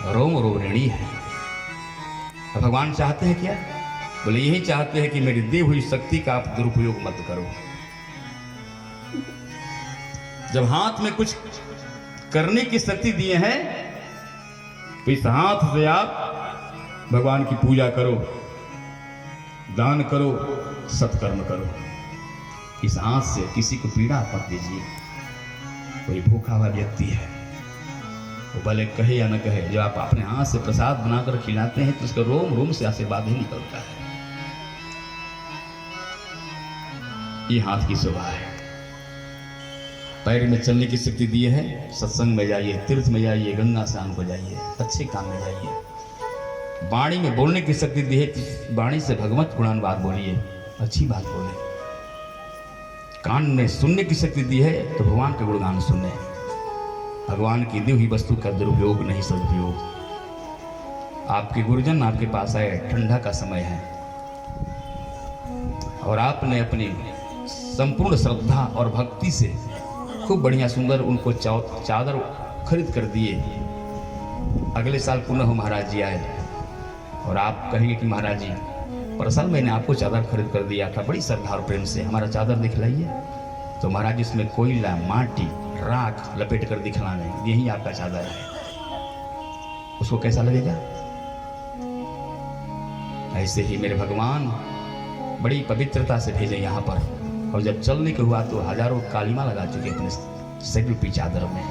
रोम रोम ऋणी है। अब भगवान चाहते हैं क्या? बोले यही चाहते हैं कि मेरी दी हुई शक्ति का आप दुरुपयोग मत करो। जब हाथ में कुछ करने की शक्ति दिए हैं तो इस हाथ से आप भगवान की पूजा करो, दान करो, सत्कर्म करो। इस हाथ से किसी को पीड़ा मत दीजिए। कोई भूखा हुआ व्यक्ति है, वो भले कहे या न कहे, जब आप अपने हाथ से प्रसाद बनाकर खिलाते हैं तो उसका रोम रोम से आशीर्वाद ही निकलता है। ये हाथ की शोभा है। पैर में चलने की शक्ति दी है। सत्संग में जाइए, तीर्थ में जाइए, गंगा स्नान को जाइए, अच्छे काम में जाइए। वाणी में बोलने की शक्ति दी है तो वाणी से भगवत गुणान बात बोलिए, अच्छी बात बोले। कान में सुनने की शक्ति दी है तो भगवान का गुणगान सुने। भगवान की दी हुई वस्तु का दुरुपयोग नहीं, सदुपयोग। आपके गुरुजन आपके पास आए, ठंडा का समय है और आपने अपनी संपूर्ण श्रद्धा और भक्ति से खूब बढ़िया सुंदर उनको चादर खरीद कर दिए। अगले साल पुनः महाराज जी आए और आप कहेंगे कि महाराज जी पर साल मैंने आपको चादर खरीद कर दिया था, बड़ी श्रद्धा और प्रेम से, हमारा चादर दिखलाइए। तो महाराज जी इसमें कोयला, माटी, राख लपेट कर दिखलाने, यही आपका चादर है। उसको कैसा लगेगा? ऐसे ही मेरे भगवान बड़ी पवित्रता से भेजे यहाँ पर, और जब चलने को हुआ तो हजारों कालीमा लगा चुके अपने शरीर रूपी चादर में।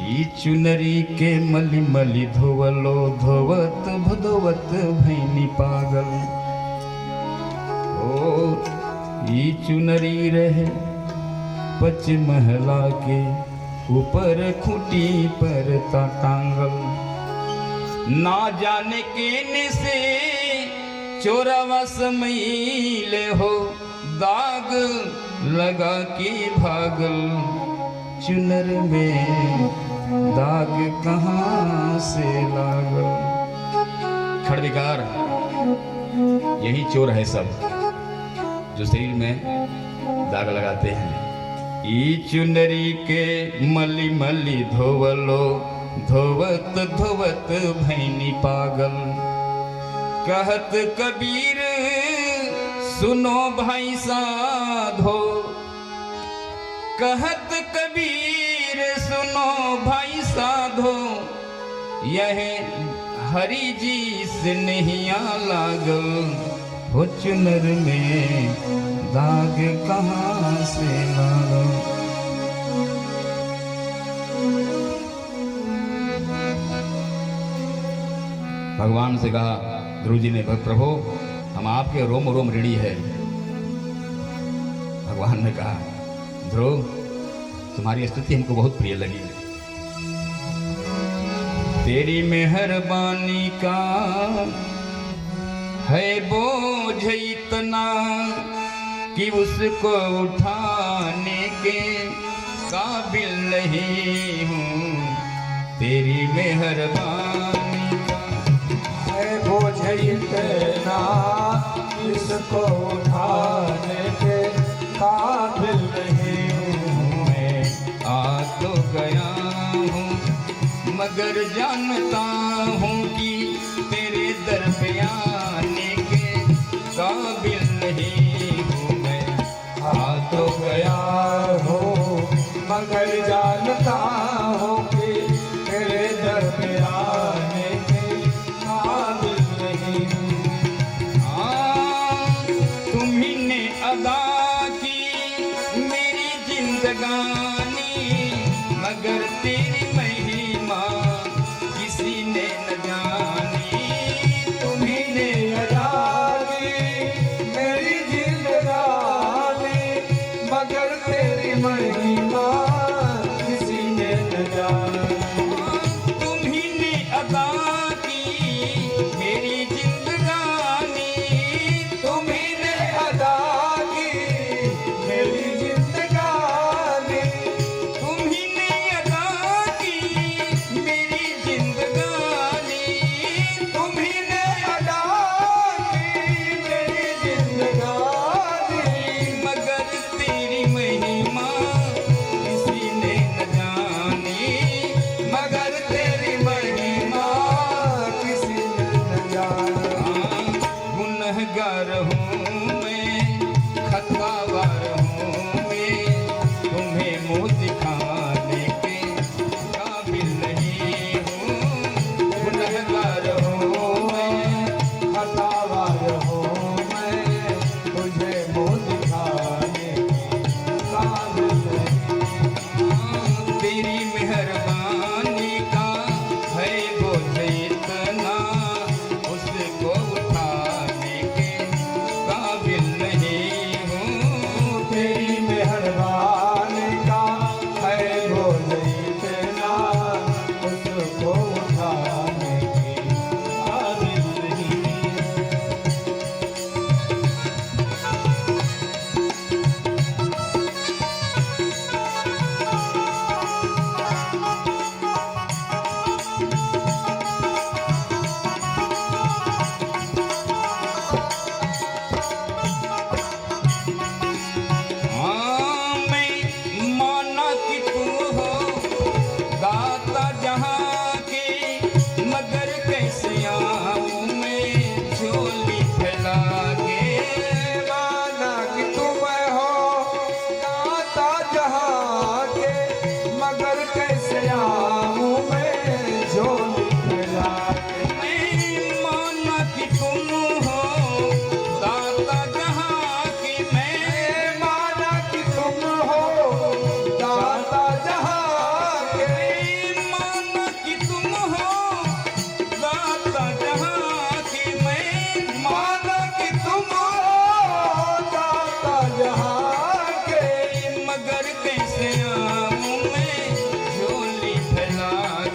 ई चुनरी के मली मली धोवलो, धोवत भदोवत भैनी पागल। ओ ई चुनरी रहे पच महला के ऊपर खूंटी पर टांगल। ना जाने केने से चोरावा समैले हो, दाग लगा के भागल। चुनर में दाग कहाँ से लागल। खड़विकार यही चोर है सब, जो शरीर में दाग लगाते हैं। ई चुनरी के मली मली धोवलो, धोवत धोवत भैनी पागल। कहत कबीर सुनो भाई साधो, कहत कबीर सुनो भाई साधो। यह हरि जी से नहीं लागल, हो चुनर में दाग कहाँ से लागल। भगवान से कहा, ध्रुव जी ने, प्रभु हम आपके रोम रोम ऋणी है। भगवान ने कहा, ध्रुव तुम्हारी स्तुति हमको बहुत प्रिय लगी। तेरी मेहरबानी का है बोझ इतना कि उसको उठाने के काबिल नहीं हूँ। तेरी मेहरबानी का है बोझ इतना इसको उठाने के काबिल नहीं हूँ। मैं आ तो गया हूँ मगर जानता हूँ कि तेरे दर पे आने के काबिल नहीं हूँ। मैं आ तो गया हूँ मगर जानता हूँ कि तेरे दर पे आने के काबिल नहीं हूँ। तुम्ही ने अदा की मेरी जिंदगानी, मगर तेरी महिमा किसी ने न जानी। तुम्ही ने अदा की मेरी जिंदगानी, मगर तेरी महिमा किसी ने न जानी। तुम्ही ने अदा की मेरी जिंदगानी, तुम्ही ने अदा की मेरी जिंदगानी, तुम्ही ने अदा की मेरी जिंदगानी। तुम्ही ने अदा की मेरी जिंदगानी, मगर तेरी महिमा किसी ने न जानी।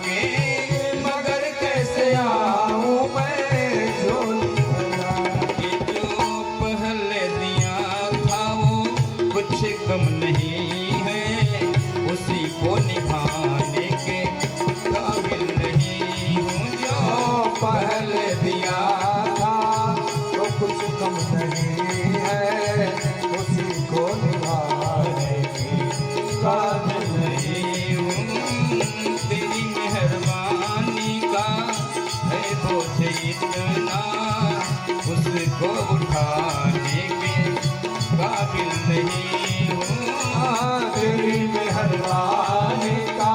के, मगर कैसे आऊं मैं झोली भरा कि जो पहले दिया था वो कुछ कम नहीं है, उसी को निभाने के काबिल नहीं हूँ। जो पहले दिया था तो कुछ कम नहीं है, उसी को निभाने की काबिल नहीं हूँ। तेरी मेहरबानी का है बोझ इतना, उसको उठाने के काबिल नहीं हूँ। तेरी मेहरबानी का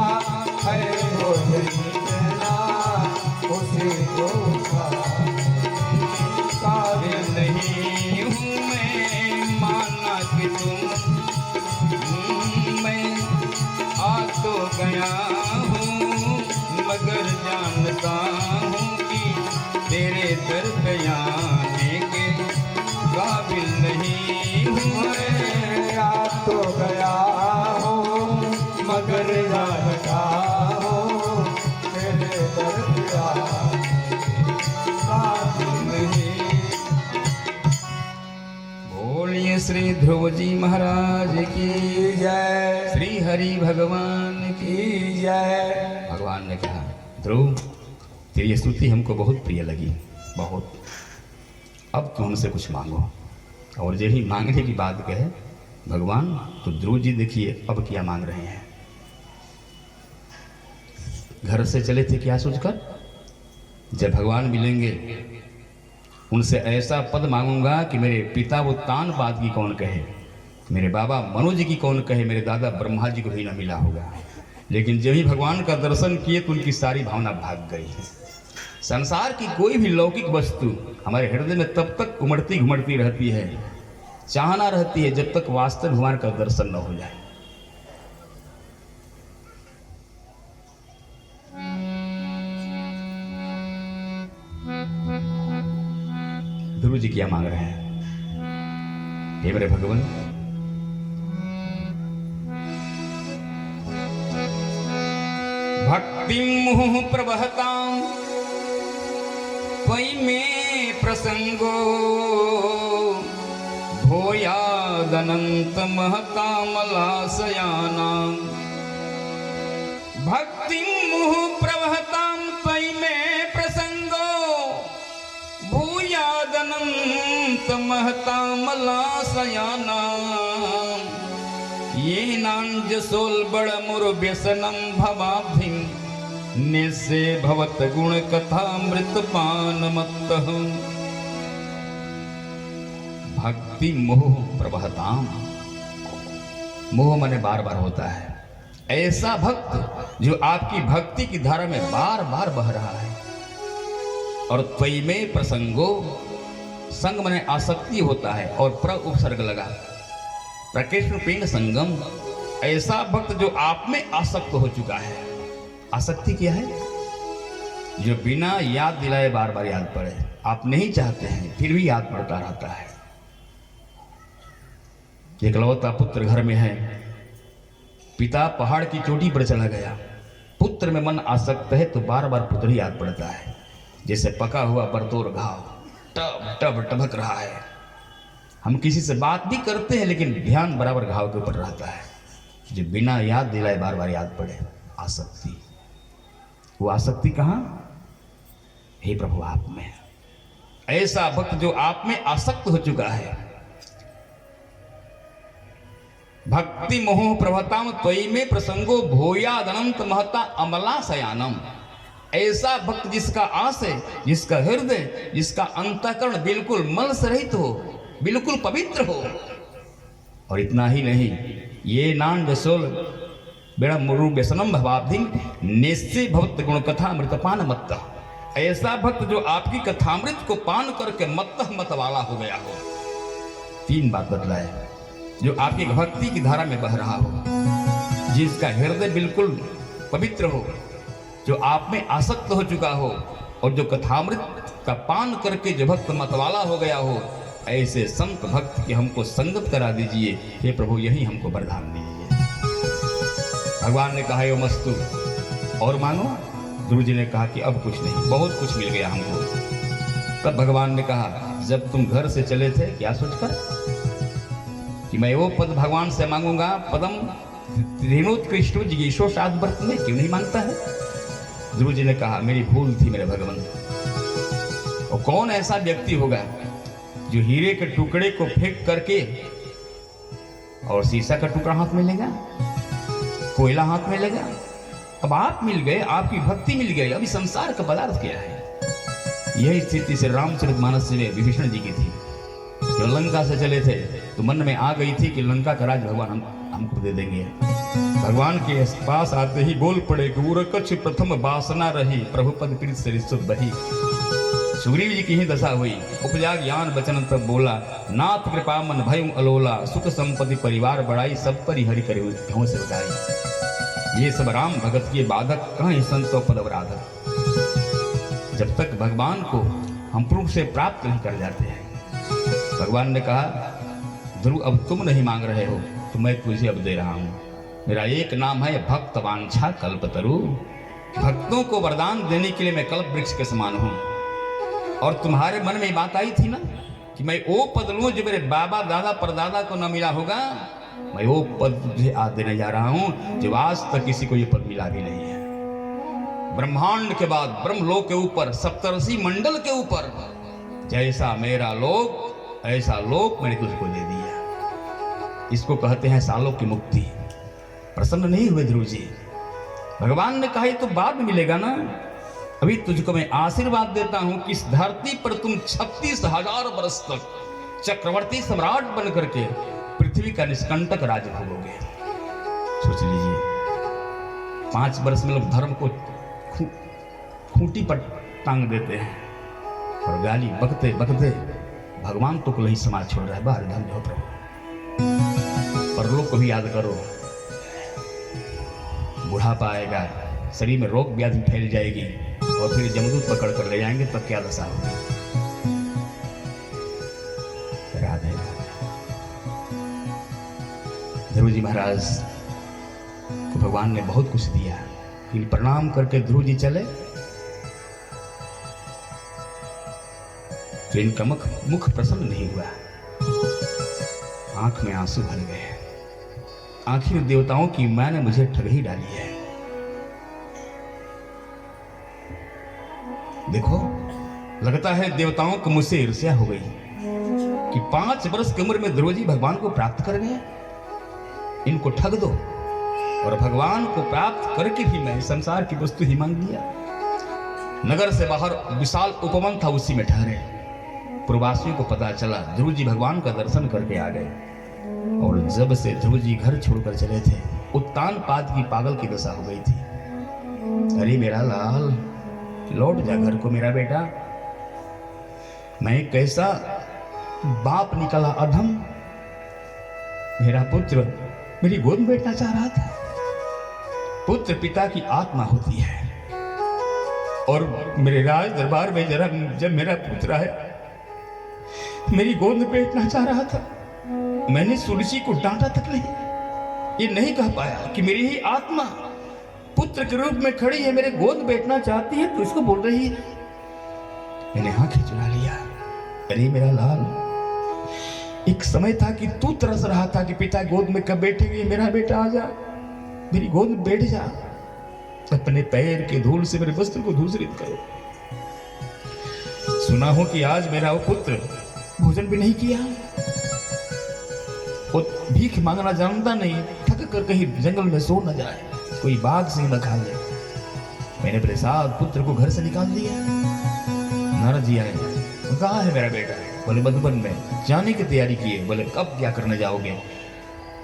है बोझ इतना, उसी को काबिल नहीं हूँ मैं माना कि मैं आ तो गया हूँ, मगर जानता हूँ कि तेरे दर पे आने के काबिल नहीं हूँ मैं। आ तो गया हूँ मगर जानता हूँ तेरे दर पे काबिल नहीं। बोलिए श्री ध्रुव जी महाराज की जय, श्री हरि भगवान की। की जय। भगवान ने कहा, ध्रुव तेरी ये स्तुति हमको बहुत प्रिय लगी, बहुत। अब तो हमसे कुछ मांगो। और यही मांगने की बात कहे भगवान, तो ध्रुव जी देखिए अब क्या मांग रहे हैं। घर से चले थे क्या सोचकर, जब भगवान मिलेंगे उनसे ऐसा पद मांगूंगा कि मेरे पिता वो तान बात की कौन कहे, मेरे बाबा मनोज की कौन कहे, मेरे दादा ब्रह्मा जी को भी ना मिला होगा। लेकिन जब ही भगवान का दर्शन किए तो उनकी सारी भावना भाग गई है। संसार की कोई भी लौकिक वस्तु हमारे हृदय में तब तक उमड़ती घुमड़ती रहती है, चाहना रहती है, जब तक वास्तव भगवान का दर्शन न हो जाए। ध्रुव जी क्या मांग रहे हैं, हे मेरे भगवान, भक्ति मुह प्रवहताम त्वयि में प्रसंगो, भूयादनंत महतामलाशयानाम। भक्ति मुह प्रवहताम त्वयि में प्रसंगो, भूयादनंत महतामलाशयानाम। ये नांजसोल बड़ मुर व्यसनम भवाब्धिम, निस्से भवत गुण कथामृत पान मत्तः। भक्ति मोह प्रवहताम, मोह मने बार बार होता है। ऐसा भक्त जो आपकी भक्ति की धारा में बार बार बह रहा है। और त्वयि में प्रसंगो, संग मने आसक्ति होता है, और प्र उपसर्ग लगा, प्रकृष्ण पिंड संगम। ऐसा भक्त जो आप में आसक्त हो चुका है। आसक्ति क्या है, जो बिना याद दिलाए बार बार याद पड़े। आप नहीं चाहते हैं फिर भी याद पड़ता रहता है। एकलौता पुत्र घर में है, पिता पहाड़ की चोटी पर चला गया, पुत्र में मन आसक्त है तो बार बार पुत्र ही याद पड़ता है। जैसे पका हुआ बरतोर घाव टब टब टबक रहा है। हम किसी से बात भी करते हैं लेकिन ध्यान बराबर घाव के ऊपर रहता है। जो बिना याद दिलाए बार बार याद पड़े, आसक्ति। वो आसक्ति कहाँ, हे प्रभु आप में। ऐसा भक्त जो आप में आसक्त हो चुका है। भक्ति मोह प्रभताम त्वयि में प्रसंगो, भूयाद अनंत महता अमला शयानम। ऐसा भक्त जिसका आस है, जिसका हृदय, जिसका अंतःकरण बिल्कुल मल से रहित हो, बिल्कुल पवित्र हो। और इतना ही नहीं, ये नान जसोल बेड़ा मुरु व्यसनम भवाब्धि, निश्चय भक्त गुण कथा मृतपान मत्त। ऐसा भक्त जो आपकी कथामृत को पान करके मत वाला हो गया हो। तीन बात बतलाए, जो आपकी भक्ति की धारा में बह रहा हो, जिसका हृदय बिल्कुल पवित्र हो, जो आप में आसक्त हो चुका हो, और जो कथामृत का पान करके जो भक्त मतवाला हो गया हो। ऐसे संत भक्त की हमको संगत करा दीजिए हे प्रभु, यही हमको वरदान दीजिए। भगवान ने कहा यो मस्तु, और मांगो। ध्रुव जी ने कहा कि अब कुछ नहीं, बहुत कुछ मिल गया हमको। तब भगवान ने कहा, जब तुम घर से चले थे क्या सोचकर कि मैं वो पद भगवान से मांगूंगा, पदम त्रिनोत्कृष्टो जिगीषो साध व्रत में, क्यों नहीं मांगता है? ध्रुव जी ने कहा, मेरी भूल थी मेरे भगवान। और कौन ऐसा व्यक्ति होगा जो हीरे के टुकड़े को फेंक करके और शीशा का टुकड़ा हाथ में लेगा, कोयला हाथ में लेगा? अब आप मिल गए, आपकी भक्ति मिल गई, अभी संसार का पदार्थ क्या है? यही स्थिति से रामचरितमानस में विभीषण जी की थी। जो लंका से चले थे तो मन में आ गई थी कि लंका का राज भगवान हमको दे देंगे। भगवान के पास आते ही बोल पड़े, कछ प्रथम वासना रही, प्रभुपद प्रीत से रिश्वत बही। सुग्रीव जी की ही दशा हुई, उपजा ज्ञान बचन तब बोला, नाथ कृपा मन भयं अलोला, सुख संपत्ति परिवार बढ़ाई, सब पर हरि करे घों से बताई। ये सब राम भगत के बाधक, कहीं संतो पद अपराधक। जब तक भगवान को हम पूर्ण से प्राप्त नहीं कर जाते हैं। भगवान ने कहा, ध्रुव अब तुम नहीं मांग रहे हो तो मैं तुझे अब दे रहा हूं। मेरा एक नाम है भक्त वांछा कल्पतरु। भक्तों को वरदान देने के लिए मैं कल्प वृक्ष के समान हूं। और तुम्हारे मन में बात आई थी ना कि मैं वो पद लूं जो मेरे बाबा दादा परदादा को न मिला होगा। मैं वो पद तुझे आज देने जा रहा हूं जो आज तक किसी को ये पद मिला भी नहीं है। ब्रह्मांड के बाद ब्रह्मलोक के ऊपर, सप्तर्षि मंडल के ऊपर, जैसा मेरा लोक ऐसा लोक मैंने तुझको दे दिया। इसको कहते हैं सालों की मुक्ति। प्रसन्न नहीं हुए ध्रुव जी? भगवान ने कहा, तो बाद में मिलेगा ना, अभी तुझको मैं आशीर्वाद देता हूं कि इस धरती पर तुम 36,000 वर्ष तक चक्रवर्ती सम्राट बन करके पृथ्वी का निष्कंटक राज्य भोगोगे। सोच लीजिए, 5 वर्ष में लोग धर्म को खूंटी पर टांग देते हैं और गाली बकते बकते भगवान तो को ही समाज छोड़ रहा है। बाहर धन हो प्रभु, पर लोग को भी याद करो, बुढ़ापा आएगा, शरीर में रोग व्याधि फैल जाएगी और फिर जमदूत पकड़ कर ले जाएंगे, तब क्या दशा होगी? राधे ध्रुव जी महाराज को भगवान ने बहुत कुछ दिया। फिर प्रणाम करके ध्रुव जी चले तो इनका मुख प्रसन्न नहीं हुआ, आंख में आंसू भर गए। आखिर देवताओं की मां ने मुझे ठग ही डाली है। देखो, लगता है देवताओं को मुझसे ईर्ष्या हो गई कि 5 वर्ष की उम्र में ध्रुव जी भगवान को प्राप्त कर गए। इनको ठग दो। और भगवान को प्राप्त करके भी मैं संसार की वस्तु ही मांग लिया। नगर से बाहर विशाल उपवन था, उसी में ठहरे। प्रवासियों को पता चला, ध्रुव जी भगवान का दर्शन करके आ गए। और जब से ध्रुव जी घर छोड़कर चले थे, उत्तान पाद की पागल की दशा हो गई थी। अरे मेरा लाल, लौट जा घर को मेरा बेटा। मैं कैसा बाप निकला अधम। मेरा पुत्र मेरी गोद में बैठना चाह रहा था। पुत्र पिता की आत्मा होती है। और मेरे राज दरबार में जब मेरा पुत्र आया, मेरी गोद में बैठना चाह रहा था। मैंने तुलसी को डांटा तक नहीं, ये नहीं कह पाया कि मेरी ही आत्मा पुत्र के रूप में खड़ी है, मेरे गोद बैठना चाहती है, तो इसको बोल रही है। मैंने आंखें चुरा लिया। अरे मेरा लाल, एक समय था कि तू तरस रहा था कि पिता गोद में कब बैठेगी। मेरा बेटा आ जा, मेरी गोद में बैठ जा। अपने पैर के धूल से मेरे वस्त्र को धूसरित करो। सुना हो कि आज मेरा वो पुत्र भोजन भी नहीं किया। वो भीख मांगना जानता नहीं, थक कर कहीं जंगल में सो न जाए, कोई बाघ से न खा ले। मैंने अपने साथ पुत्र को घर से निकाल दिया। नारद जी आए, कहाँ है मेरा बेटा? बोले मधुबन में। जाने की तैयारी की है। बोले कब क्या करने जाओगे?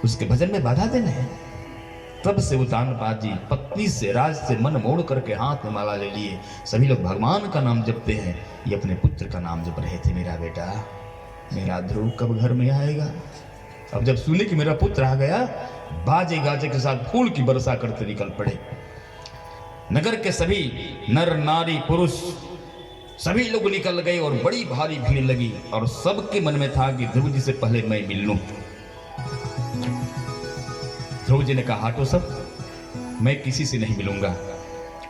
उसके भजन में बाधा देने हैं। तब से उत्तानपाद जी पत्नी से राज से मन मोड़ करके हाथ में माला ले लिए। सभी लोग भगवान का नाम जपते हैं, ये अपने पुत्र का नाम जप रहे थे। मेरा बेटा, मेरा ध्रुव कब घर में आएगा? अब जब सुने कि मेरा पुत्र आ गया, बाजे गाजे के साथ फूल की वर्षा करते निकल पड़े। नगर के सभी नर नारी पुरुष सभी लोग निकल गए और बड़ी भारी भीड़ लगी। और सबके मन में था कि ध्रुव जी से पहले मैं मिल लूं। ध्रुव जी ने कहा, हटो सब, मैं किसी से नहीं मिलूंगा।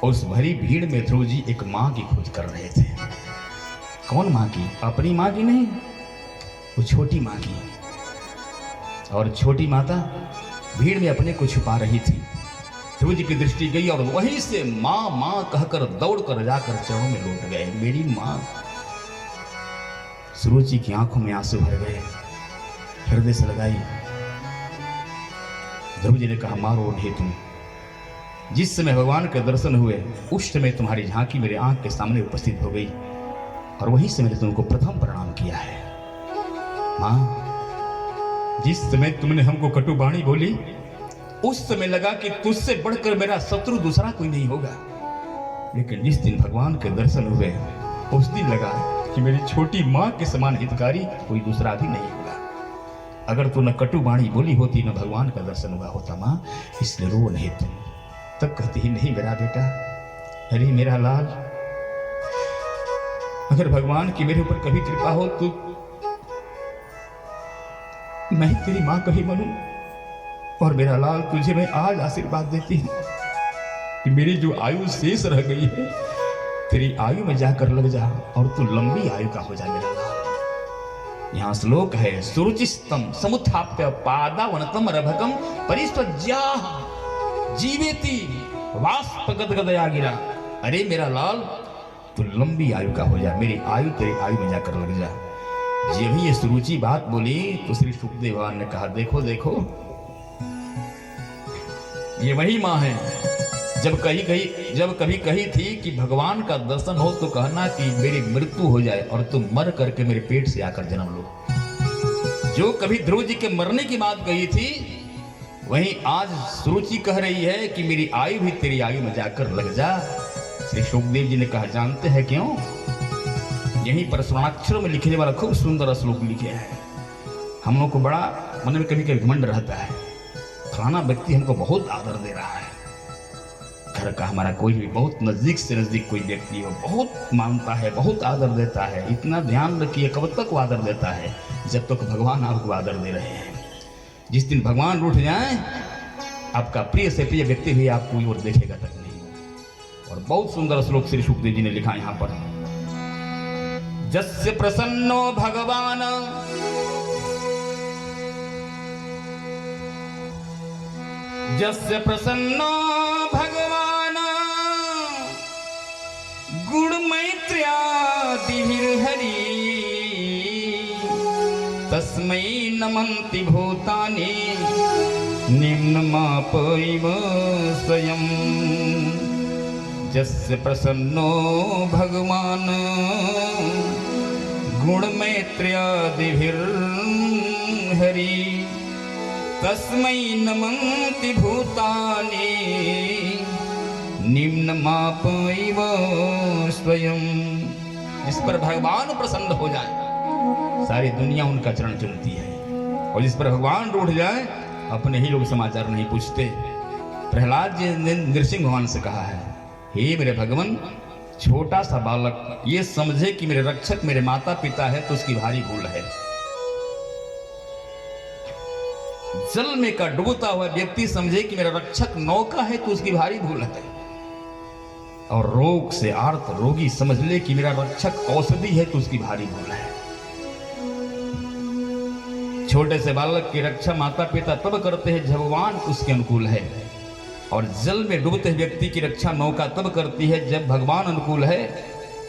उस भरी भीड़ में ध्रुव जी एक माँ की खोज कर रहे थे। कौन माँ की? अपनी माँ की नहीं, वो छोटी माँ की। और छोटी माता भीड़ में अपने को छुपा रही थी। ध्रुव जी की दृष्टि गई और वहीं से माँ माँ कहकर दौड़कर जाकर चरणों में लौट गए। मेरी माँ। सुरुचि की आंखों में आंसू भर गए, हृदय से लगाई। ध्रुव जी ने कहा, मारो उन्हें तुम। जिस समय भगवान के दर्शन हुए उस समय तुम्हारी झांकी मेरे आंख के सामने उपस्थित हो गई और वहीं से मैंने तुमको प्रथम प्रणाम किया है। माँ, जिस समय तुमने हमको कटुबाणी बोली उस समय लगा कि तुझसे बढ़कर मेरा शत्रु दूसरा कोई नहीं होगा, लेकिन जिस दिन भगवान के दर्शन हुए उस दिन लगा कि मेरी छोटी माँ के समान हितकारी कोई दूसरा भी नहीं होगा। अगर तू न कटुबाणी बोली होती न भगवान का दर्शन हुआ होता माँ, इसलिए रो नहीं तुम। तब कहती ही, नहीं मेरा बेटा, अरे मेरा लाल, अगर भगवान की मेरे ऊपर कभी कृपा हो तो मैं ही तेरी माँ कहीं बनूं। और मेरा लाल, तुझे मैं आज आशीर्वाद देती हूँ कि मेरी जो आयु शेष रह गई है तेरी आयु में जाकर लग जा और तू लंबी आयु का हो जा मेरा लाल। यहाँ श्लोक है, सुरुचिस्तम समुत्थाप्य पादावनतम रभकम परिस्वज्या जीवेति वाष्पगदगदया गिरा। अरे मेरा लाल, तू लंबी आयु का हो जा, मेरी आयु तेरी आयु में जाकर लग जा। जब भी ये सुरुचि बात बोली तो श्री सुखदेव भगवान ने कहा, देखो देखो, ये वही माँ है जब कभी कही थी कि भगवान का दर्शन हो तो कहना कि मेरी मृत्यु हो जाए और तुम मर करके मेरे पेट से आकर जन्म लो। जो कभी ध्रुव जी के मरने की बात कही थी वहीं आज सुरुचि कह रही है कि मेरी आयु भी तेरी आयु में जाकर लग जा। श्री सुखदेव जी ने कहा, जानते हैं क्यों? यहीं पर स्वर्णाक्षरों में लिखने वाला खूब सुंदर श्लोक लिखे हैं। हम लोग को बड़ा मन में कभी कभी घमंड रहता है, फलाना व्यक्ति हमको बहुत आदर दे रहा है। घर का हमारा कोई भी बहुत नजदीक से नजदीक कोई व्यक्ति हो, बहुत मानता है, बहुत आदर देता है। इतना ध्यान रखिए, कब तक वो आदर देता है? जब तक भगवान आपको आदर दे रहे हैं। जिस दिन भगवान रूठ जाए, आपका प्रिय से प्रिय व्यक्ति भी आपको ओर देखेगा तक नहीं। और बहुत सुंदर श्लोक श्री सुखदेव जी ने लिखा यहाँ पर, जस्य प्रसन्नो भगवान जस्य प्रसन्नो भगवान गुणमैत्र्यादिभिर्हरि तस्मै नमन्ति भूतानि निम्नमापैव स्वयं। जस्य प्रसन्नो भगवान गुणमैत्र्यादिभिर्हरि तस्मै नमन्ति भूतानि निम्नमापैव स्वयं। जिस पर भगवान प्रसन्न हो जाए सारी दुनिया उनका चरण चुमती है, और जिस पर भगवान रूठ जाए अपने ही लोग समाचार नहीं पूछते। प्रहलाद जी ने नृसिंह भगवान से कहा है, हे मेरे भगवान, छोटा सा बालक ये समझे कि मेरे रक्षक मेरे माता पिता है तो उसकी भारी भूल है। जल में का डूबता हुआ व्यक्ति समझे कि मेरा रक्षक नौका है तो उसकी भारी भूल है। और रोग से आर्त रोगी समझ ले कि मेरा रक्षक औषधि है तो उसकी भारी भूल है। छोटे से बालक की रक्षा माता पिता तब करते हैं जब भगवान उसके अनुकूल है, और जल में डूबते व्यक्ति की रक्षा नौका तब करती है जब भगवान अनुकूल है,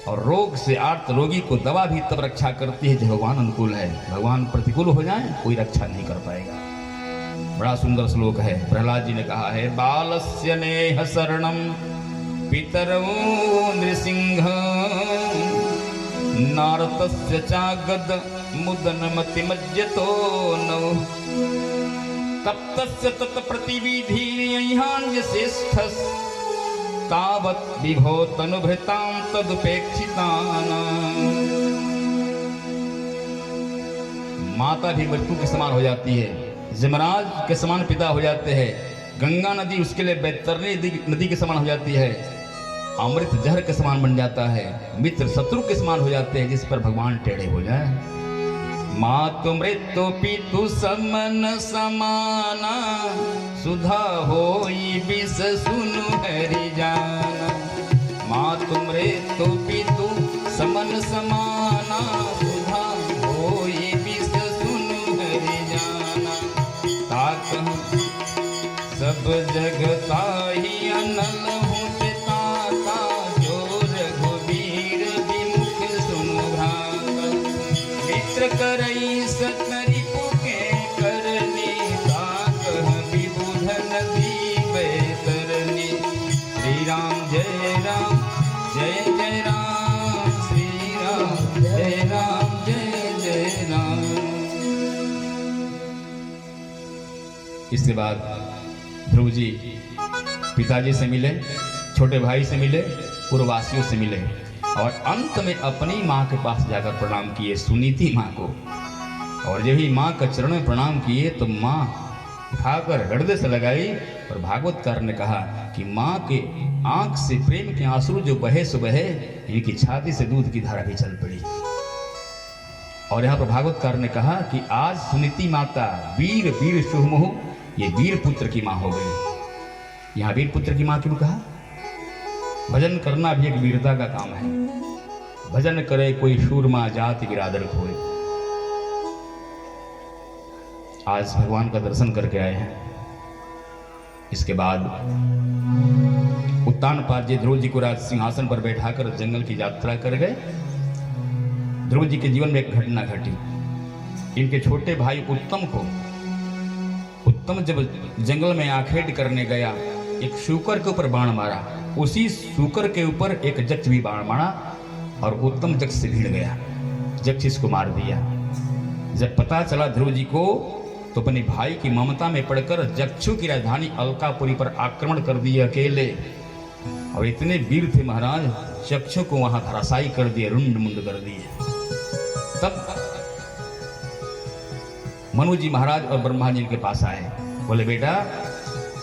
और रोग से आर्त रोगी को दवा भी तब रक्षा करती है जब भगवान अनुकूल है। भगवान प्रतिकूल हो जाए कोई रक्षा नहीं कर पाएगा। बड़ा सुंदर श्लोक है। प्रहलाद जी ने कहा है, बालस्य नेह शरणम पितरौ नृसिंह नारतस्य चागद मुदनमतिमज्जतो नौ तप्तस्य तत्प्रतिविधीर्यहान्यश्रेष्ठस् तावत् विभो तनुभृतां तदुपेक्षितानां। माता भी मृत्यु के समान हो जाती है, यमराज के समान पिता हो जाते हैं, गंगा नदी उसके लिए बैतरणी नदी के समान हो जाती है, अमृत जहर के समान बन जाता है, मित्र शत्रु के समान हो जाते हैं जिस पर भगवान टेढ़े हो जाए। मातु मृत्यु पितु समन समाना सुधा होई विष सुनु हरि जाना। तुमरे तो भी तू समन समाना सुधा हो ये विष सुन हरि जाना ताक सब जगता ही अनल हूँ ताता जो रघुवीर विमुख सुन भ्राता मित्र करई सतरी पुके करनी ताक विबुध नदी बैतरनी श्री राम जय राम जय जय राम श्री राम जय राम जय जय राम। इसके बाद ध्रुव जी पिताजी से मिले, छोटे भाई से मिले, पूर्ववासियों से मिले और अंत में अपनी माँ के पास जाकर प्रणाम किए, सुनीति माँ को। और जब ही माँ का चरण में प्रणाम किए तो माँ उठाकर हृदय से लगाई और भागवतकार ने कहा कि माँ के आंख से प्रेम के आंसू जो बहे सो बहे, इनकी छाती से दूध की धारा भी चल पड़ी। और यहाँ पर भागवतकार ने कहा कि आज सुनीति माता वीर वीर शुभमोह, ये वीर पुत्र की माँ हो गई। यहाँ वीर पुत्र की माँ क्यों कहा? भजन करना भी एक वीरता का काम है। भजन करे कोई शूरमा जाति बिरादर खोए। आज भगवान का दर्शन करके आए हैं। इसके बाद उत्तानपाद जी ध्रुव जी को राज सिंहासन पर बैठाकर जंगल की यात्रा कर गए। ध्रुव जी के जीवन में एक घटना घटी। इनके छोटे भाई उत्तम जब जंगल में आखेट करने गया, एक शूकर के ऊपर बाण मारा, उसी शूकर के ऊपर एक जक्ष भी बाण मारा और उत्तम जक्ष से भिड़ गया, जक्ष इसको मार दिया। जब पता चला ध्रुव जी को तो अपने भाई की ममता में पड़कर जक्षु की राजधानी अलकापुरी पर आक्रमण कर दिए अकेले। और इतने वीर थे महाराज, जक्षु को वहां धराशायी कर दिए, रुंड मुंड कर दिए। तब मनु जी महाराज और ब्रह्मा जी के पास आए, बोले बेटा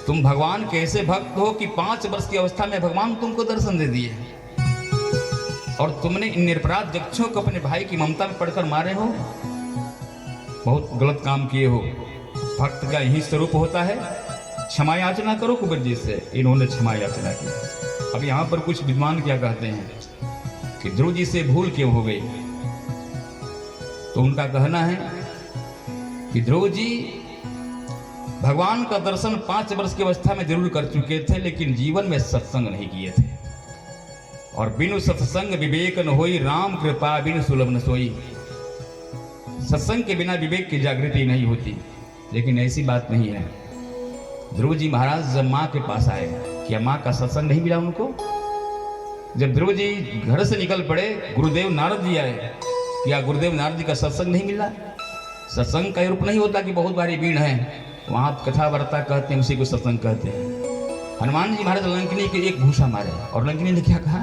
तुम भगवान के ऐसे भक्त हो कि 5 वर्ष की अवस्था में भगवान तुमको दर्शन दे दिए और तुमने इन निरपराध जक्षों को अपने भाई की ममता में पड़कर मारे हो, बहुत गलत काम किए हो। भक्त का यही स्वरूप होता है, क्षमा याचना करो कुबेर जी से। इन्होंने क्षमा याचना की। अब यहाँ पर कुछ विद्वान क्या कहते हैं कि ध्रुव जी से भूल क्यों हो गई, तो उनका कहना है कि ध्रुव जी भगवान का दर्शन 5 वर्ष की अवस्था में जरूर कर चुके थे, लेकिन जीवन में सत्संग नहीं किए थे। और बिनु सत्संग विवेक न होई, राम कृपा बिनु सुलभ न सोई। सत्संग के बिना विवेक की जागृति नहीं होती, लेकिन ऐसी बात नहीं है। ध्रुव जी महाराज जब माँ के पास आए, क्या माँ का सत्संग नहीं मिला उनको? जब ध्रुव जी घर से निकल पड़े, गुरुदेव नारद जी आए, क्या गुरुदेव नारद जी का सत्संग नहीं मिला? सत्संग का रूप नहीं होता कि बहुत भारी भीड़ है, वहां कथा वार्ता कहते हैं, उसी को सत्संग कहते हैं। हनुमान जी महाराज लंकिनी के एक घूसा मारे और लंकिनी ने क्या कहा?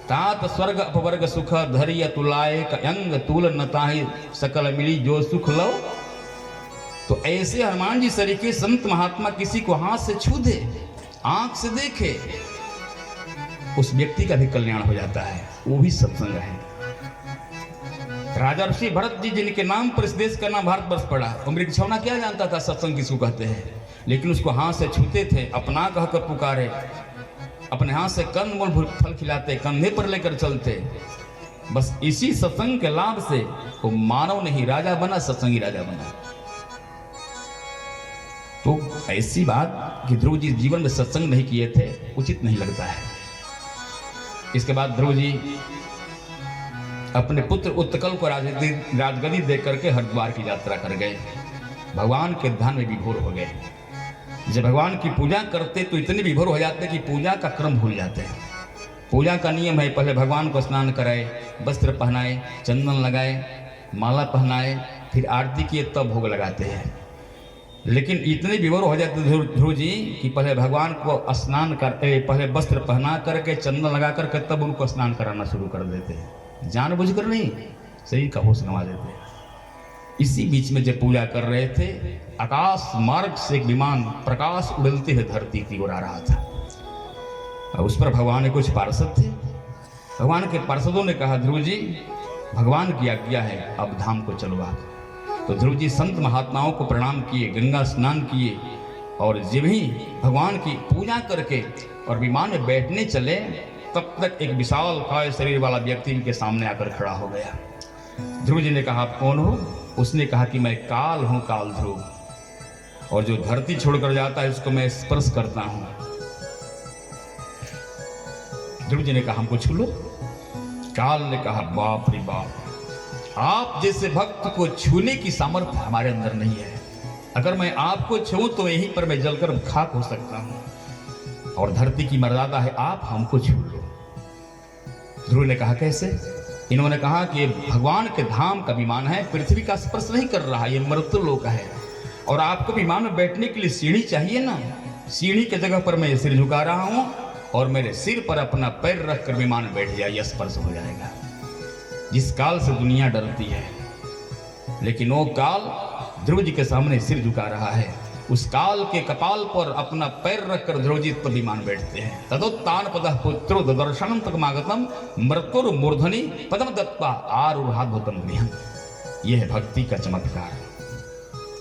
तात स्वर्ग अपवर्ग सुख धरिय तुलाए अंग तूल नताहि सकल मिली जो सुख लो। तो ऐसे हनुमान जी सरीके संत महात्मा किसी को हाथ से छू दे, आंख से देखे, उस व्यक्ति का भी कल्याण हो जाता है। वो भी सत्संग है। राजा ऋषि भरत जी जिनके नाम पर इस देश का नाम भारतवर्ष पड़ा, अमृत छौना क्या जानता था सत्संग किसको कहते हैं, लेकिन उसको हाथ से छूते थे, अपना कहकर पुकारे, अपने हाथ से कंदमूल फल खिलाते, कंधे पर लेकर चलते। बस इसी सत्संग के लाभ से वो मानव नहीं राजा बना, सत्संगी राजा बना। तो ऐसी बात कि ध्रुव जी जीवन में सत्संग नहीं किए थे, उचित नहीं लगता है। इसके बाद ध्रुव जी अपने पुत्र उत्कल को राजगद्दी देकर करके हरिद्वार की यात्रा कर गए। भगवान के ध्यान में विभोर हो गए। जब भगवान की पूजा करते तो इतने विभोर हो जाते कि पूजा का क्रम भूल जाते हैं। पूजा का नियम है, पहले भगवान को स्नान कराए, वस्त्र पहनाए, चंदन लगाए, माला पहनाए, फिर आरती किए, तब भोग लगाते हैं। लेकिन इतने विभोर हो जाते ध्रुव जी कि पहले भगवान को स्नान करते, पहले वस्त्र पहना करके, चंदन लगा करके, तब उनको स्नान कराना शुरू कर देते हैं। जानबूझकर नहीं, शरीर का होश गंवा देते हैं। इसी बीच में जब पूजा कर रहे थे, आकाश मार्ग से एक विमान प्रकाश उड़लते हुए धरती की ओर आ रहा था। और उस पर भगवान के कुछ पार्षद थे। भगवान के पार्षदों ने कहा, ध्रुव जी भगवान की आज्ञा है, अब धाम को चलो आप। तो ध्रुव जी संत महात्माओं को प्रणाम किए, गंगा स्नान किए, और जब ही भगवान की पूजा करके और विमान में बैठने चले तब तक एक विशाल काय शरीर वाला व्यक्ति इनके सामने आकर खड़ा हो गया। ध्रुव जी ने कहा, आप कौन हो? उसने कहा कि मैं काल हूं, काल ध्रुव, और जो धरती छोड़कर जाता है उसको मैं स्पर्श करता हूं। ध्रुव जी ने कहा, हमको छू लो। काल ने कहा, बाप रे बाप, आप जैसे भक्त को छूने की सामर्थ्य हमारे अंदर नहीं है। अगर मैं आपको छूं तो यहीं पर मैं जलकर खाक हो सकता हूं, और धरती की मर्यादा है, आप हमको छू लो। ध्रुव ने कहा, कैसे? इन्होंने कहा कि ये भगवान के धाम का विमान है, पृथ्वी का स्पर्श नहीं कर रहा, ये मर्त्यलोक है, और आपको विमान में बैठने के लिए सीढ़ी चाहिए ना। सीढ़ी की जगह पर मैं सिर झुका रहा हूं, और मेरे सिर पर अपना पैर रखकर विमान में बैठ जाइए, स्पर्श हो जाएगा। जिस काल से दुनिया डरती है, लेकिन वो काल ध्रुव जी के सामने सिर झुका रहा है। उस काल के कपाल पर अपना पैर रखकर ध्रुव जी तो विमान बैठते हैं। तदोत्तान पदः पुत्रो दर्शनम तकमागतम मृत्युर मूर्धनि पदम दत्वा आरूढ़ाद्भुतम गृहम्। यह है भक्ति का चमत्कार।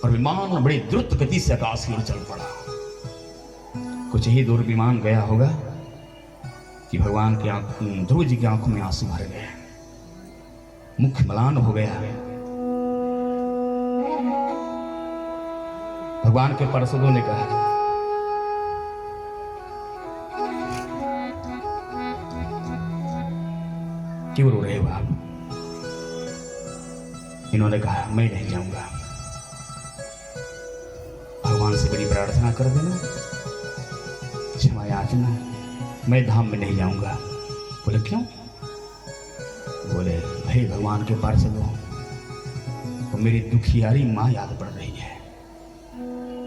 और विमान बड़ी द्रुत गति से आकाश की ओर चल पड़ा। कुछ ही दूर विमान गया होगा कि भगवान की आंखों, ध्रुव जी की आंखों में आंसू भर गए, मुख मलान हो गया। भगवान के पार्षदों ने कहा, क्यों रो रहे हो आप? इन्होंने कहा, मैं नहीं जाऊंगा। भगवान से बड़ी प्रार्थना कर देना, क्षमा याचना, मैं धाम में नहीं जाऊंगा। बोले क्यों? बोले, भाई भगवान के पार्षदों, वो मेरी दुखियारी माँ याद पड़ रही है।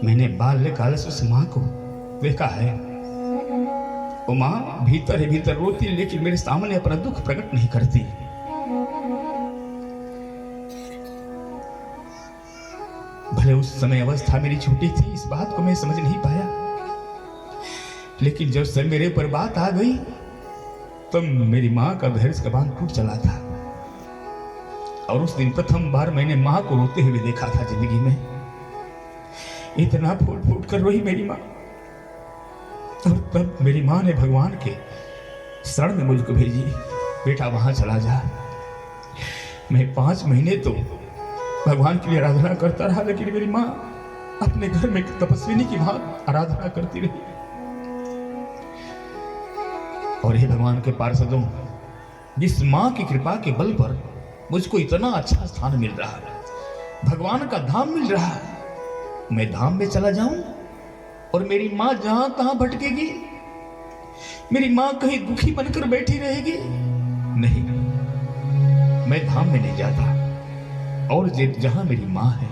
मैंने बाल्यकाल से उस माँ को देखा है। वो माँ भीतर ही भीतर रोती, लेकिन मेरे सामने अपना दुख प्रकट नहीं करती। भले उस समय अवस्था मेरी छोटी थी, इस बात को मैं समझ नहीं पाया, लेकिन जब से मेरे पर बात आ गई तब मेरी माँ का धैर्य का बांध टूट चला था। और उस दिन प्रथम बार मैंने माँ को रोते हुए देखा था जिंदगी में। इतना फूट फूट कर रोई मेरी माँ। और तब मेरी माँ ने भगवान के शरण में मुझको भेजी, बेटा वहां चला जा। मैं 5 महीने तो भगवान की आराधना करता रहा, लेकिन मेरी माँ अपने घर में तपस्विनी की भांति आराधना करती रही। और हे भगवान के पार्षदों, जिस माँ की कृपा के बल पर मुझको इतना अच्छा स्थान मिल रहा है, भगवान का धाम मिल रहा है, मैं धाम में चला जाऊं और मेरी माँ जहां तहां भटकेगी? मेरी माँ कहीं दुखी बनकर बैठी रहेगी? नहीं, मैं धाम में नहीं जाता। और जहां मेरी माँ है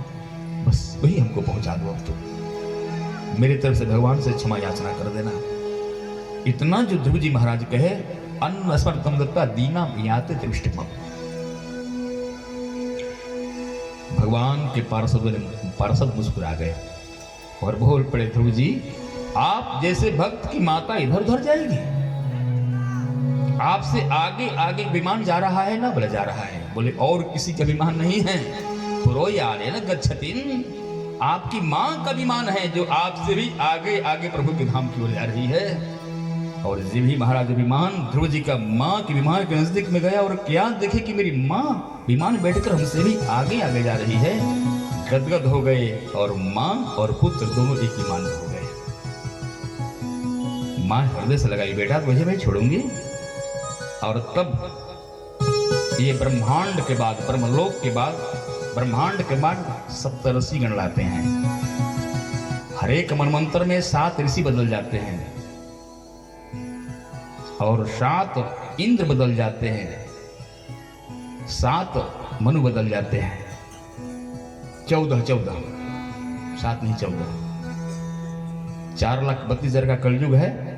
बस वही हमको पहुंचा दो। अब तो मेरी तरफ से भगवान से क्षमा याचना कर देना। इतना जो ध्रुव जी महाराज कहे, अन्न स्मृतम दत्ता दीना याते त्रिष्टमम्। भगवान के पार्षद मुस्कुरा गए और बोल पड़े, ध्रुव जी, आप जैसे भक्त की माता इधर उधर जाएगी? आपसे आगे आगे विमान जा रहा है ना? बोले जा रहा है। बोले और किसी का विमान नहीं है? पुरोयाने न गच्छतिन, आपकी माँ का विमान है जो आपसे भी आगे आगे प्रभु के धाम की ओर जा रही है। और जिभी महाराज विमान ध्रुव जी का माँ के विमान के नजदीक में गया और क्या देखे कि मेरी माँ विमान बैठकर हमसे भी आगे आगे जा रही है। गदगद हो गए और माँ और पुत्र दोनों एक विमान में हो गए। माँ हृदय से लगाई, बेटा तुझे मैं छोड़ूंगी। और तब ये ब्रह्मांड के बाद, ब्रह्मलोक के बाद, ब्रह्मांड के बाद 70 ऋषि गण लाते हैं। हर एक मनमंत्र में 7 ऋषि बदल जाते हैं और 7 इंद्र बदल जाते हैं, 7 मनु बदल जाते हैं। 14 7 नहीं 14, 4,32,000 का कलयुग है।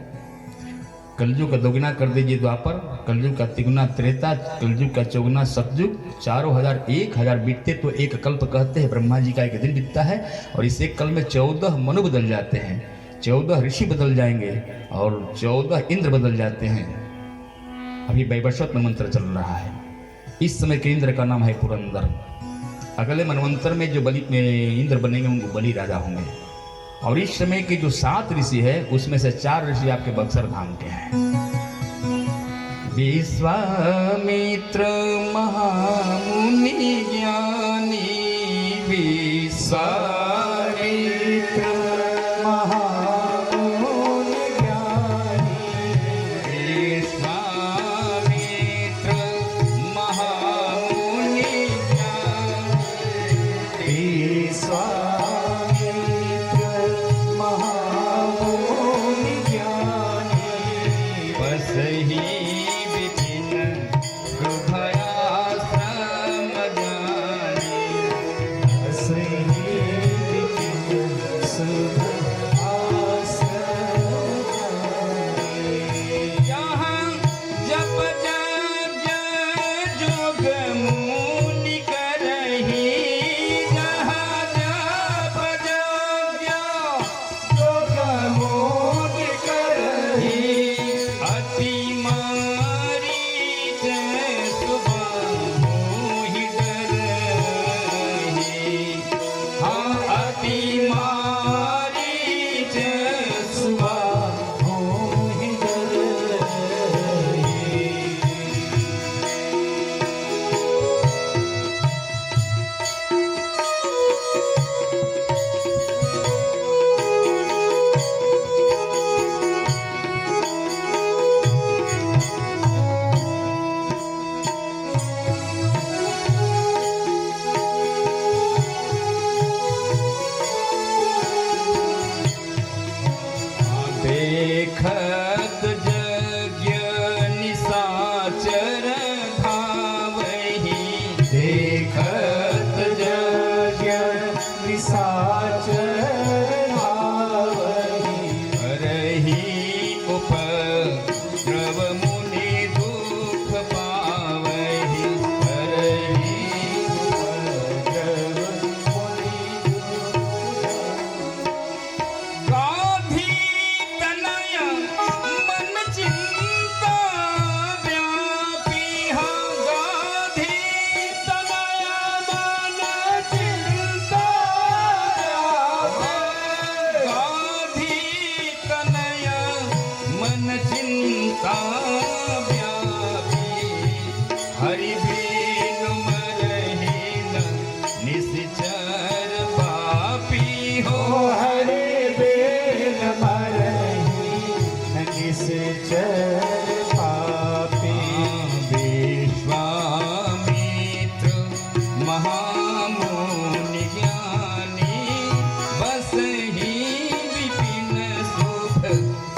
कलयुग का दोगुना कर दीजिए द्वापर, कलयुग का तिगुना त्रेता, कलयुग का चौगुना सतयुग। 4,000 1,000 बीतते तो एक कल्प कहते हैं। ब्रह्मा जी का एक दिन बीतता है और इस एक कल में 14 मनु बदल जाते हैं, 14 ऋषि बदल जाएंगे और 14 इंद्र बदल जाते हैं। अभी वैवस्वत मंत्र चल रहा है। इस समय के इंद्र का नाम है पुरंदर। अगले मनवंतर में जो बलि इंद्र बनेंगे उनको बलि राजा होंगे। और इस समय के जो 7 ऋषि है उसमें से 4 ऋषि आपके बक्सर धाम के हैं। विश्वामित्र महामुनि ज्ञानी, विश्वामित्र महामुनि ज्ञानी, विश्वामित्र महामुनि ज्ञानी, विश्वामित्र महामुनि ज्ञानी, बसहि विपिन शुभयाश्रम जानी, असहि विपिन शुभ आश्रम जानी। जहाँ जप यज्ञ जोग मुनि करहि, जहाँ जप यज्ञ जोग मुनि करहि, अति मारीच सुबाहुहि डरहि, हाँ अति मारीच सुबाहुहि डरहि। देखत यज्ञ निशाचर धावहि, देखत यज्ञ निशाचर धावहि, हरहि उपद्रव मुनि दुख पावहि, हरहि उपद्रव मुनि गाधी तनय मन चिंता व्यापी, हाँ गाधी तनय मन चिंता व्यापी, गाधी तनय मन चिंता व्यापी, हरि बिनु मरहि न निश्चर पापी हो, हरे बेन मरहि निश्चर पापी। विश्वामित्र महामुनि ज्ञानी, बसहि विपिन शुभ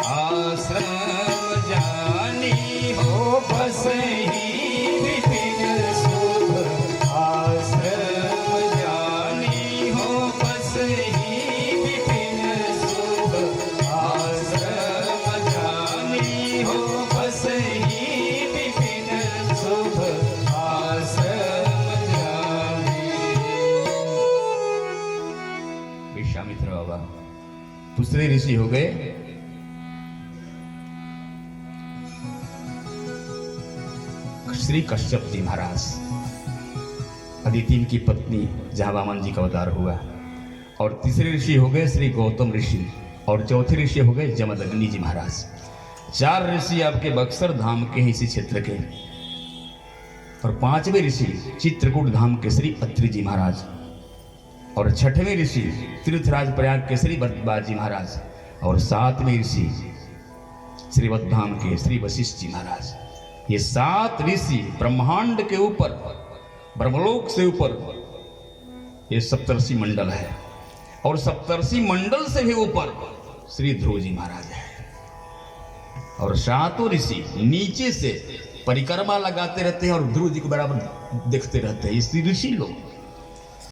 आश्रम जानी, हो बसहि विपिन शुभ आश्रम जानी, हो बसहि विपिन शुभ आश्रम जानी, हो बसहि विपिन शुभ आश्रम जानी। विश्वामित्र बाबा दूसरे ऋषि हो गए श्री कश्यप जी महाराज। अदिति की पत्नी जाबामन जी का अवतार हुआ। और तीसरे ऋषि हो गए श्री गौतम ऋषि, और चौथे ऋषि हो गए जमदग्नि जी महाराज। चार ऋषि आपके बक्सर धाम के हैं इसी क्षेत्र के, और पांचवें ऋषि चित्रकूट धाम के श्री अत्रि जी महाराज, और छठवें ऋषि तीर्थराज प्रयाग के श्री भरद्वाज जी महाराज, और सातवें ऋषि श्री वद्धाम के श्री वशिष्ठ जी महाराज। ये सात ऋषि ब्रह्मांड के ऊपर, ब्रह्मलोक से ऊपर ये सप्तर्षि मंडल है, और सप्तर्षि मंडल से भी ऊपर श्री ध्रुव जी महाराज है। और सातों ऋषि नीचे से परिक्रमा लगाते रहते हैं और ध्रुव जी को बराबर देखते रहते हैं। ये ऋषि लोग